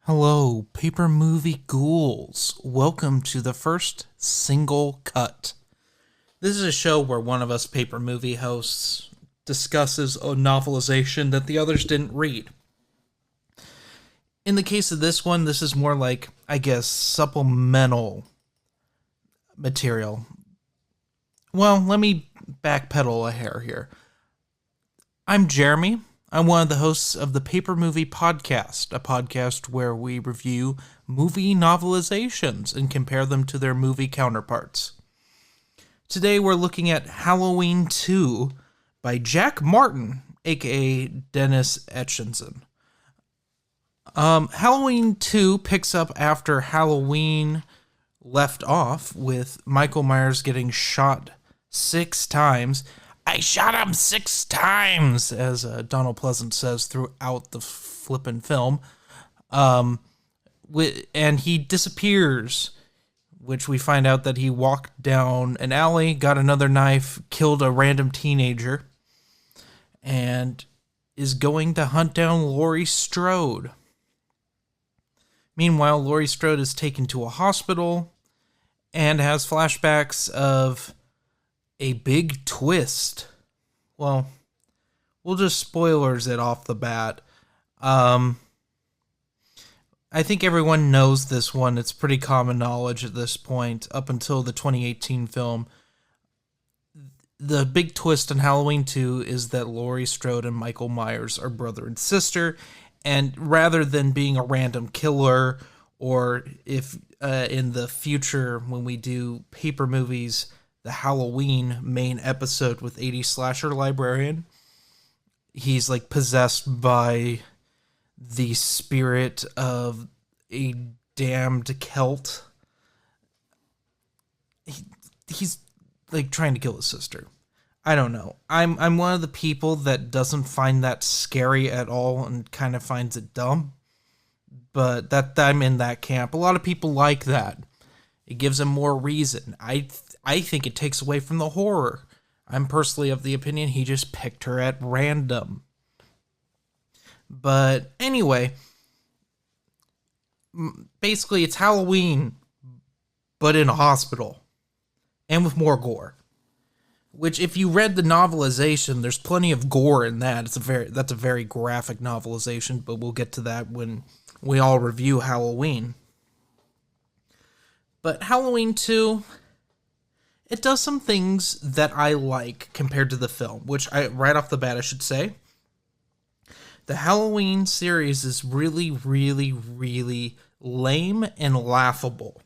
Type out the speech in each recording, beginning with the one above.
Hello, paper movie ghouls. Welcome to the first single cut. This is a show where one of us paper movie hosts discusses a novelization that the others didn't read. In the case of this one, this is more like, I guess, supplemental material. Well, let me backpedal a hair here. I'm Jeremy. I'm one of the hosts of the Paper Movie Podcast, a podcast where we review movie novelizations and compare them to their movie counterparts. Today we're looking at Halloween 2 by Jack Martin, aka Dennis Etchinson. Halloween 2 picks up after Halloween left off with Michael Myers getting shot 6 times. I shot him 6 times, as Donald Pleasant says throughout the flippin' film. And he disappears, which we find out that he walked down an alley, got another knife, killed a random teenager, and is going to hunt down Laurie Strode. Meanwhile, Laurie Strode is taken to a hospital and has flashbacks of a big twist. Well, we'll just spoilers it off the bat. I think everyone knows this one. It's pretty common knowledge at this point, up until the 2018 film. The big twist in Halloween 2 is that Laurie Strode and Michael Myers are brother and sister, and rather than being a random killer, or if in the future when we do paper movies, the Halloween main episode with 80s slasher librarian, he's like possessed by the spirit of a damned Celt. He's like trying to kill his sister. I don't know. I'm one of the people that doesn't find that scary at all and kind of finds it dumb. But that I'm in that camp. A lot of people like that. It gives them more reason. I think it takes away from the horror. I'm personally of the opinion he just picked her at random. But anyway, basically it's Halloween, but in a hospital. And with more gore. Which, if you read the novelization, there's plenty of gore in that. That's a very graphic novelization, but we'll get to that when we all review Halloween. But Halloween 2, it does some things that I like compared to the film, which right off the bat I should say. The Halloween series is really, really, really lame and laughable.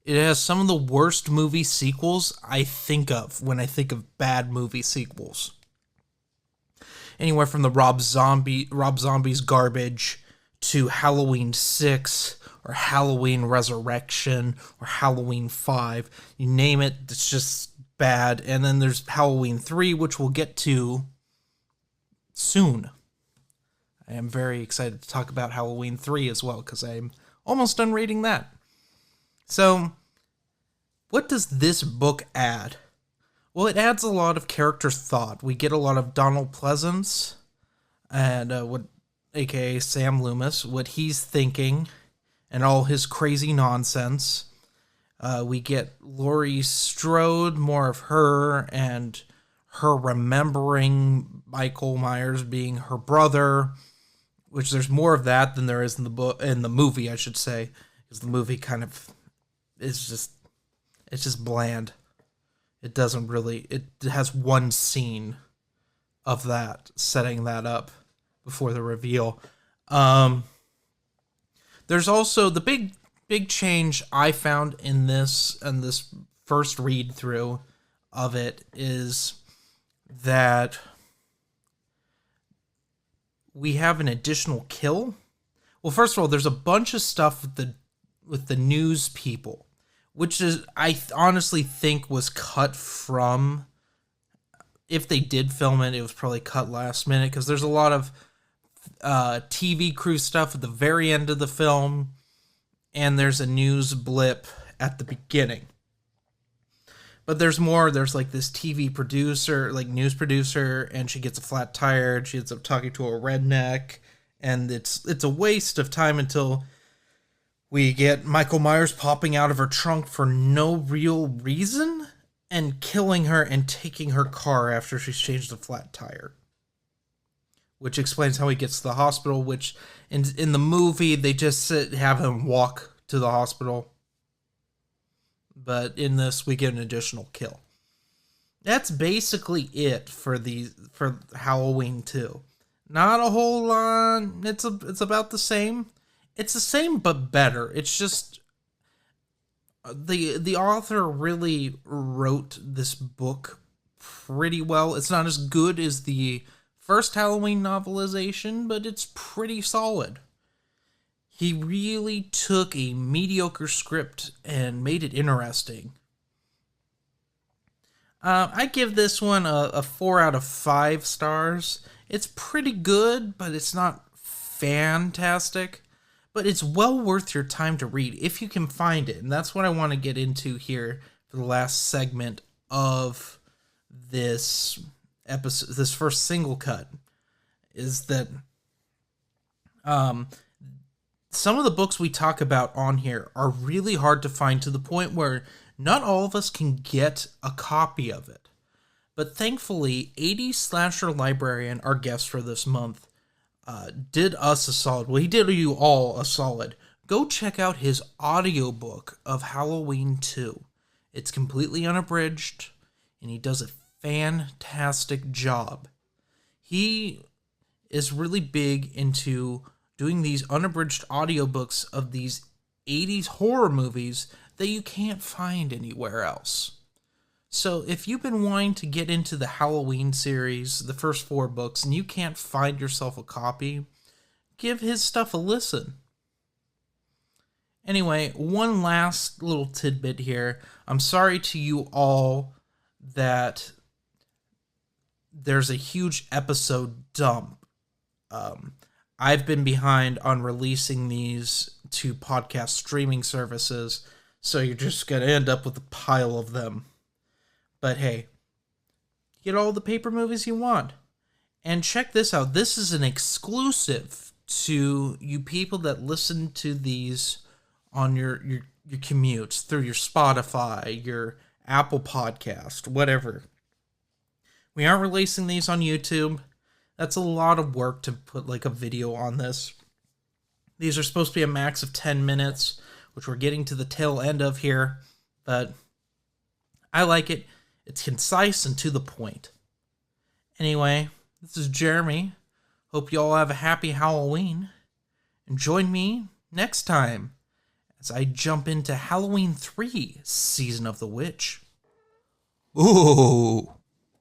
It has some of the worst movie sequels I think of when I think of bad movie sequels. Anywhere from the Rob Zombie's garbage to Halloween 6 or Halloween Resurrection or Halloween 5. You name it, it's just bad. And then there's Halloween 3, which we'll get to soon. I am very excited to talk about Halloween 3 as well, because I'm almost done reading that. So, what does this book add? Well, it adds a lot of character thought. We get a lot of Donald Pleasance, and aka Sam Loomis, what he's thinking, and all his crazy nonsense. We get Laurie Strode, more of her, and her remembering Michael Myers being her brother, which there's more of that than there is in the movie, I should say, because the movie kind of is just bland. It doesn't really, it has one scene of that, setting that up before the reveal. There's also the big change I found in this first read through of it is that we have an additional kill. Well, first of all, there's a bunch of stuff with the news people, which is, I honestly think was cut from, if they did film it, it was probably cut last minute, because there's a lot of TV crew stuff at the very end of the film, and there's a news blip at the beginning. But there's more. There's like this TV producer, like news producer, and she gets a flat tire, and she ends up talking to a redneck, and it's a waste of time until we get Michael Myers popping out of her trunk for no real reason and killing her and taking her car after she's changed a flat tire. Which explains how he gets to the hospital, which in the movie they just have him walk to the hospital. But in this we get an additional kill. That's basically it for Halloween 2. Not a whole lot. It's about the same. It's the same but better. It's just the author really wrote this book pretty well. It's not as good as the first Halloween novelization, but it's pretty solid. He really took a mediocre script and made it interesting. I give this one a 4 out of 5 stars. It's pretty good, but it's not fantastic. But it's well worth your time to read if you can find it. And that's what I want to get into here for the last segment of this episode, this first single cut, is that some of the books we talk about on here are really hard to find, to the point where not all of us can get a copy of it. But thankfully, 80s Slasher Librarian, our guest for this month, did us a solid. Well, he did you all a solid. Go check out his audiobook of Halloween 2. It's completely unabridged, and he does a fantastic job. He is really big into doing these unabridged audiobooks of these 80s horror movies that you can't find anywhere else. So if you've been wanting to get into the Halloween series, the first 4 books, and you can't find yourself a copy, give his stuff a listen. Anyway, one last little tidbit here. I'm sorry to you all that there's a huge episode dump. I've been behind on releasing these to podcast streaming services, so you're just going to end up with a pile of them. But hey, get all the paper movies you want. And check this out. This is an exclusive to you people that listen to these on your commutes, through your Spotify, your Apple Podcast, whatever. We aren't releasing these on YouTube. That's a lot of work to put like a video on this. These are supposed to be a max of 10 minutes, which we're getting to the tail end of here. But I like it. It's concise and to the point. Anyway, this is Jeremy. Hope you all have a happy Halloween. And join me next time as I jump into Halloween 3, Season of the Witch. Ooh.